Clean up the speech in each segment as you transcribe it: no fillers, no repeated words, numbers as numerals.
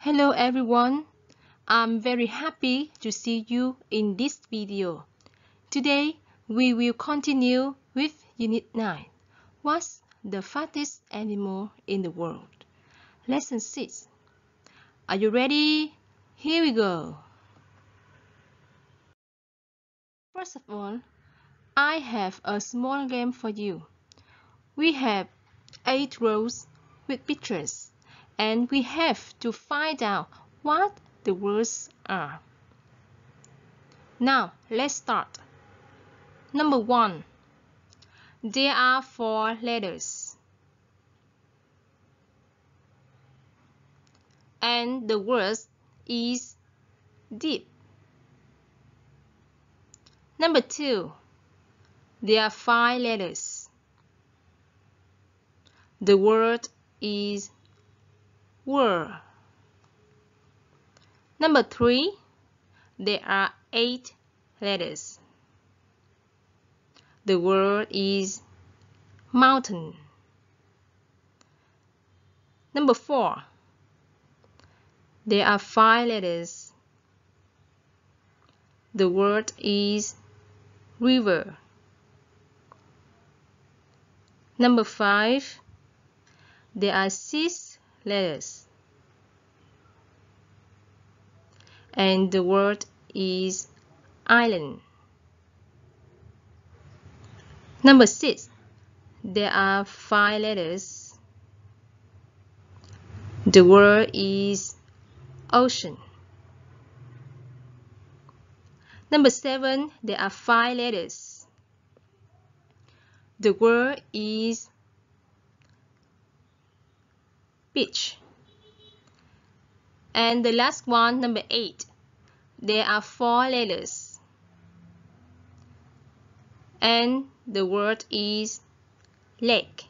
Hello everyone, I'm very happy to see you in this video. Today we will continue with Unit 9. What's the fattest animal in the world? Lesson 6. Are you ready? Here we go. First of all, I have a small game for you. We have 8 rows with pictures, and we have to find out what the words are. Now, let's start. Number 1. There are 4 letters. And the word is deep. Number 2. There are 5 letters. The word is world. Number 3. There are 8 letters. The word is mountain. Number 4. There are 5 letters. The word is river. Number 5. There are 6 letters. And the word is island. Number 6. There are 5 letters. The word is ocean. Number 7. There are 5 letters. The word is beach. And the last one, number 8. There are 4 letters. And the word is lake.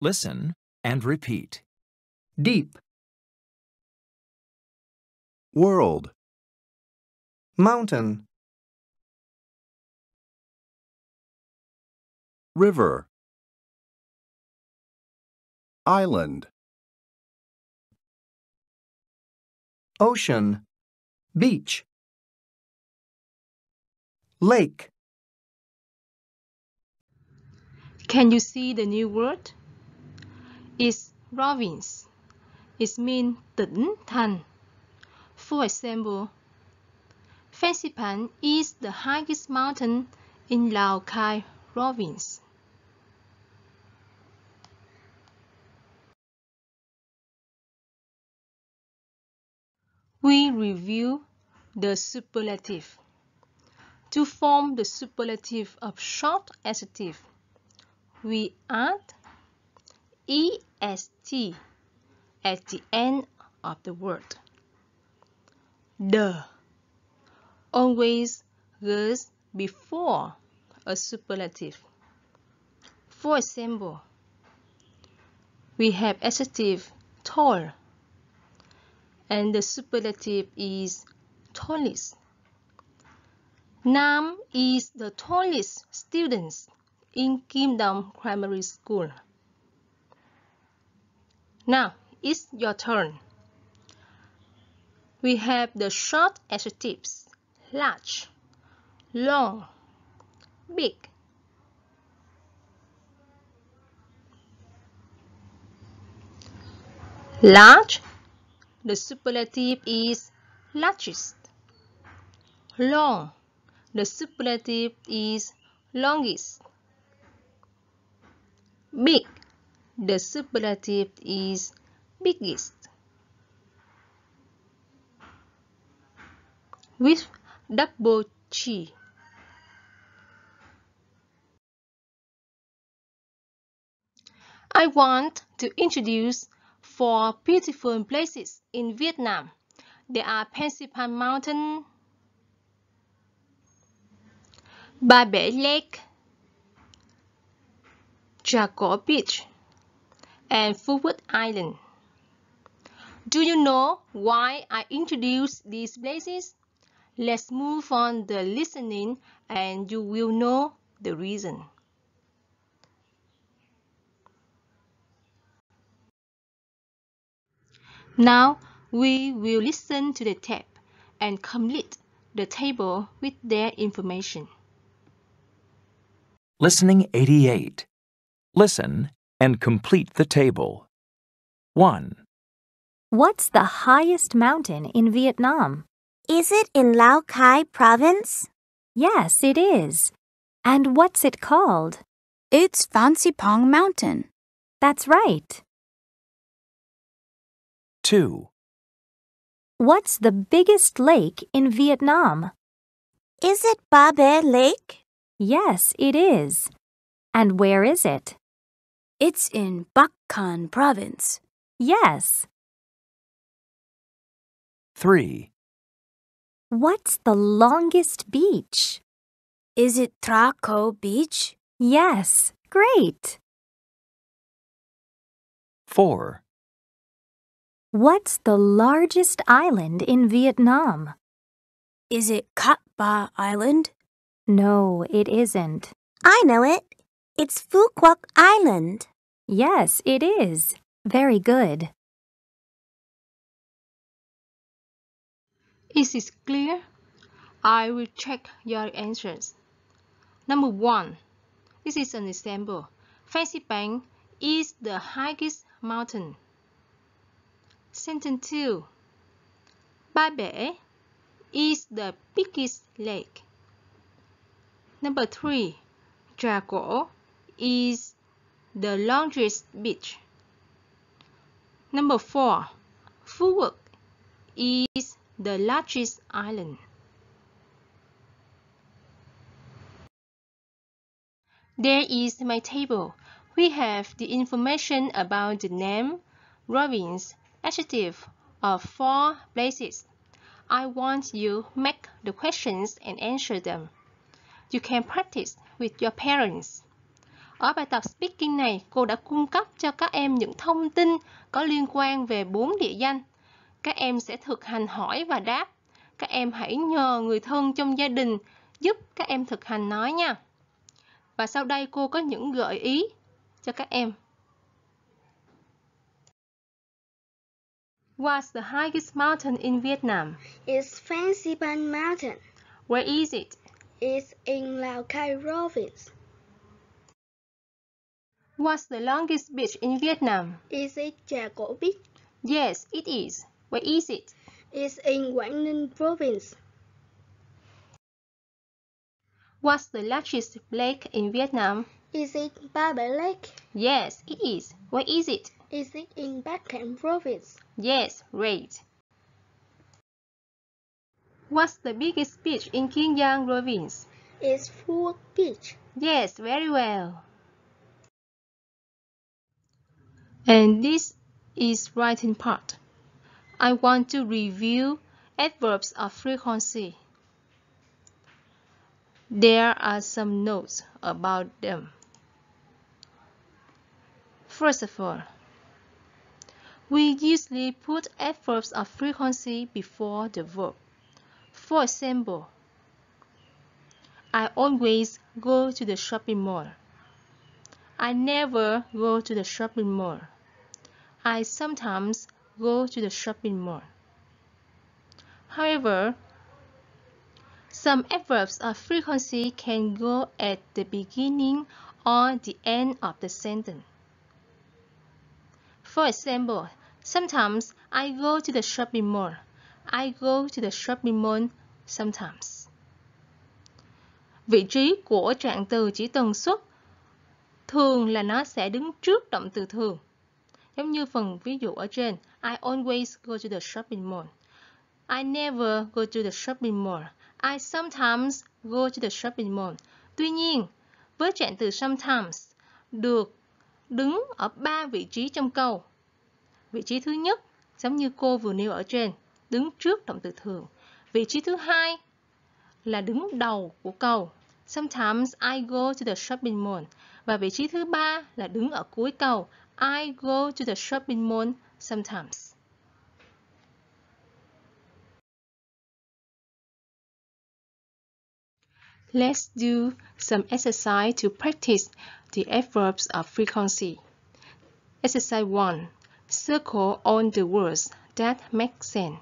Listen and repeat. Deep. World. Mountain. River. Island. Ocean. Beach. Lake. Can you see the new word? It's province. It means tỉnh thành. For example, Fansipan is the highest mountain in Lào Cai province. We review the superlative. To form the superlative of short adjective, we add est at the end of the word. The always goes before a superlative. For example, we have adjective tall, and the superlative is tallest. Nam is the tallest student in Kim Dong Primary School. Now, it's your turn. We have the short adjectives: large, long, big. Large, the superlative is largest. Long, the superlative is longest. Big, the superlative is biggest. With double G. I want to introduce 4 beautiful places in Vietnam. There are Fansipan Mountain, Ba Bể Lake, Trà Cổ Beach, and Phu Quoc Island. Do you know why I introduced these places? Let's move on the listening and you will know the reason. Now we will listen to the tape and complete the table with their information. Listening 88. Listen and complete the table. 1, What's the highest mountain in Vietnam? Is it in Lao Cai province? Yes, it is. And what's it called? It's Fancy Pong Mountain. That's right. 2, What's the biggest lake in Vietnam? Is it Ba Be Lake? Yes, it is. And where is it? It's in Bắc Can province. Yes. 3, What's the longest beach? Is it Tra Co Beach? Yes, great. 4, What's the largest island in Vietnam? Is it Cat Ba Island? No, it isn't. I know it. It's Phu Quoc Island. Yes, it is. Very good. Is it clear? I will check your answers. Number 1. This is an example. Fancy Bang is the highest mountain. Sentence 2. Ba Be is the biggest lake. Number 3. Trà Cổ is the longest beach. Number 4. Phu Quoc is the largest island. There is my table. We have the information about the name, province, adjective of 4 places. I want you to make the questions and answer them. You can practice with your parents. Ở bài tập speaking này, cô đã cung cấp cho các em những thông tin có liên quan về 4 địa danh. Các em sẽ thực hành hỏi và đáp. Các em hãy nhờ người thân trong gia đình giúp các em thực hành nói nha. Và sau đây cô có những gợi ý cho các em. What's the highest mountain in Vietnam? It's Fancy Bang Mountain. Where is it? It's in Lao Cai province. What's the longest beach in Vietnam? Is it Trà Cổ Beach? Yes, it is. Where is it? It's in Quảng Ninh province. What's the largest lake in Vietnam? Is it Ba Be Lake? Yes, it is. Where is it? Is it in Bắc Cạn province? Yes, great. What's the biggest beach in Kiên Giang province? It's Phu Quoc Beach. Yes, very well. And this is writing part. I want to review adverbs of frequency. There are some notes about them. First of all, we usually put adverbs of frequency before the verb. For example, I always go to the shopping mall. I never go to the shopping mall. I sometimes go to the shopping mall. However, some adverbs of frequency can go at the beginning or the end of the sentence. For example, sometimes I go to the shopping mall. I go to the shopping mall sometimes. Vị trí của trạng từ chỉ tần suất thường là nó sẽ đứng trước động từ thường. Giống như phần ví dụ ở trên, I always go to the shopping mall. I never go to the shopping mall. I sometimes go to the shopping mall. Tuy nhiên, với trạng từ sometimes được đứng ở 3 vị trí trong câu. Vị trí thứ nhất, giống như cô vừa nêu ở trên, đứng trước động từ thường. Vị trí thứ hai là đứng đầu của câu. Sometimes I go to the shopping mall. Và vị trí thứ ba là đứng ở cuối câu. I go to the shopping mall sometimes. Let's do some exercise to practice the adverbs of frequency. Exercise 1. Circle all the words that make sense.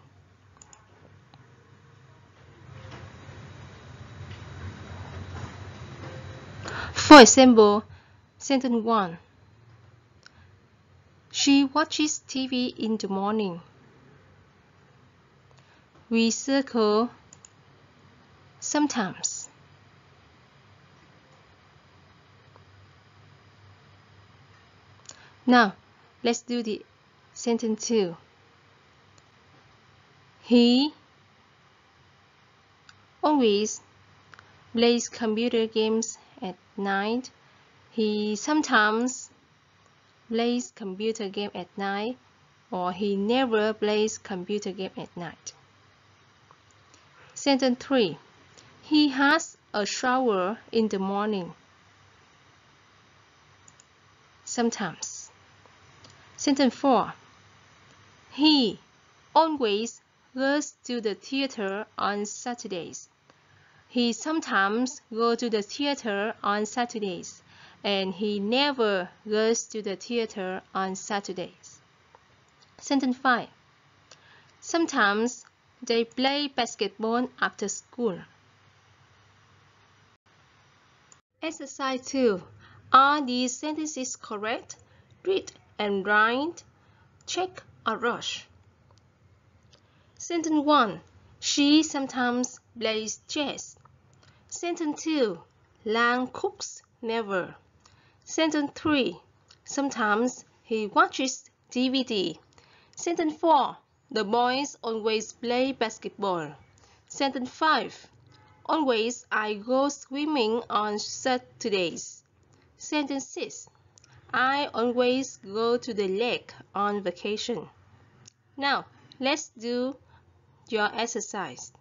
For example, sentence 1. She watches TV in the morning. We circle sometimes. Now, let's do the sentence 2. He always plays computer games at night. He sometimes plays computer game at night, or he never plays computer game at night. Sentence 3. He has a shower in the morning. Sometimes. Sentence 4. He always goes to the theater on Saturdays. He sometimes goes to the theater on Saturdays, and he never goes to the theater on Saturdays. Sentence 5. Sometimes they play basketball after school. Exercise 2. Are these sentences correct? Read and write. Check or rush. Sentence 1. She sometimes plays chess. Sentence 2. Lang cooks never. Sentence 3. Sometimes he watches DVD. Sentence 4. The boys always play basketball. Sentence 5. Always I go swimming on Saturdays. Sentence 6. I always go to the lake on vacation. Now, let's do your exercise.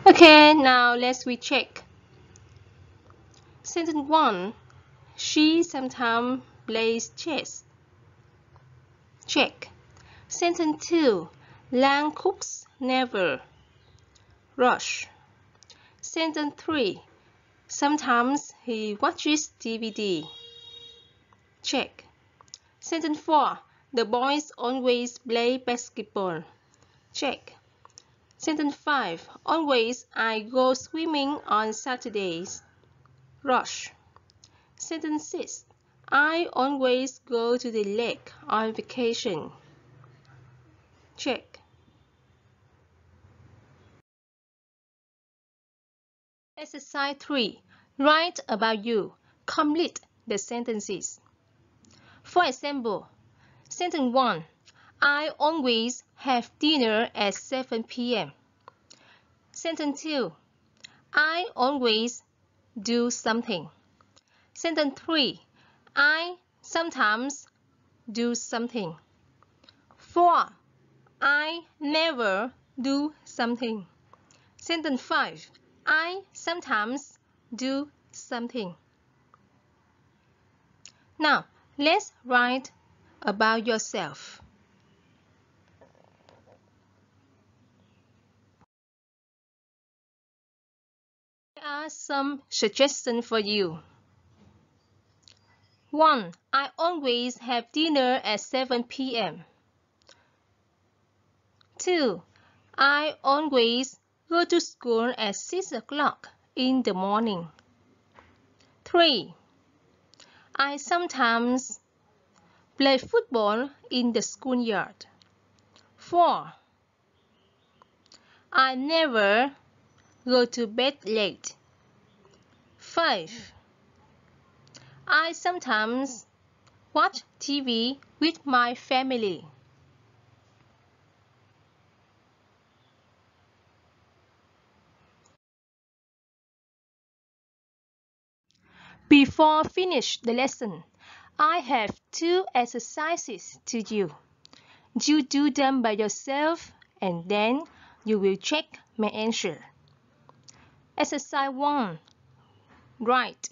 Okay, now let's recheck. Sentence 1. She sometimes plays chess. Check. Sentence 2. Lang cooks never. Rush. Sentence 3. Sometimes he watches DVD. Check. Sentence 4. The boys always play basketball. Check. Sentence 5. Always I go swimming on Saturdays. Rush. Sentence 6. I always go to the lake on vacation. Check. Exercise 3. Write about you. Complete the sentences. For example, sentence 1. I always have dinner at 7 p.m. Sentence 2. I always do something. Sentence 3. I sometimes do something. 4. I never do something. Sentence 5. I sometimes do something. Now, let's write about yourself. Here are some suggestions for you. 1. I always have dinner at 7 p.m. 2. I always go to school at 6 o'clock in the morning. 3. I sometimes play football in the schoolyard. 4. I never go to bed late. 5. I sometimes watch TV with my family. Before finish the lesson, I have 2 exercises to you. You do them by yourself and then you will check my answer. Exercise 1. Right.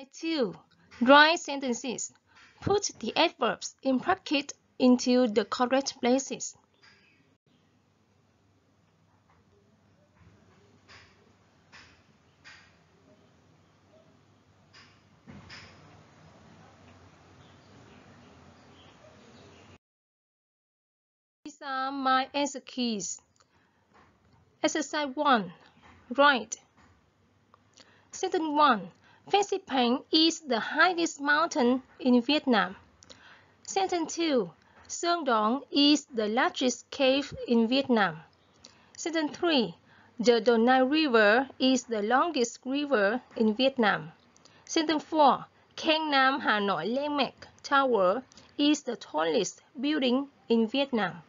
Exercise 2. Write sentences. Put the adverbs in brackets into the correct places. These are my answer keys. Exercise 1. Write. Sentence 1. Phan Xipang is the highest mountain in Vietnam. Sentence 2. Sơn Đoan is the largest cave in Vietnam. Sentence 3. The Donai River is the longest river in Vietnam. Sentence 4. Khang Nam Hà Nội Landmark Tower is the tallest building in Vietnam.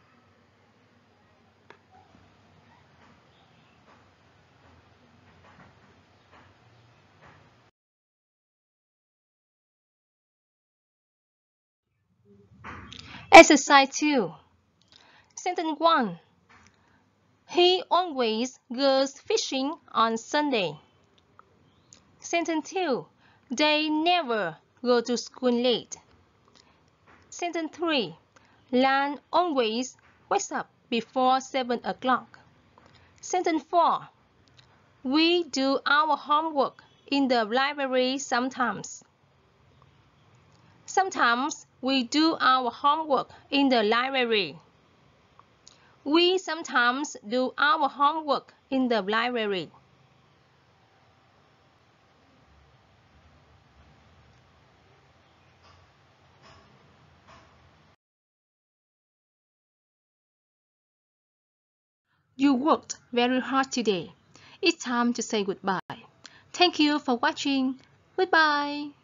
Exercise 2. Sentence 1. He always goes fishing on Sunday. Sentence 2. They never go to school late. Sentence 3. Lan always wakes up before 7 o'clock. Sentence 4. We do our homework in the library sometimes. Sometimes we do our homework in the library. We sometimes do our homework in the library. You worked very hard today. It's time to say goodbye. Thank you for watching. Goodbye.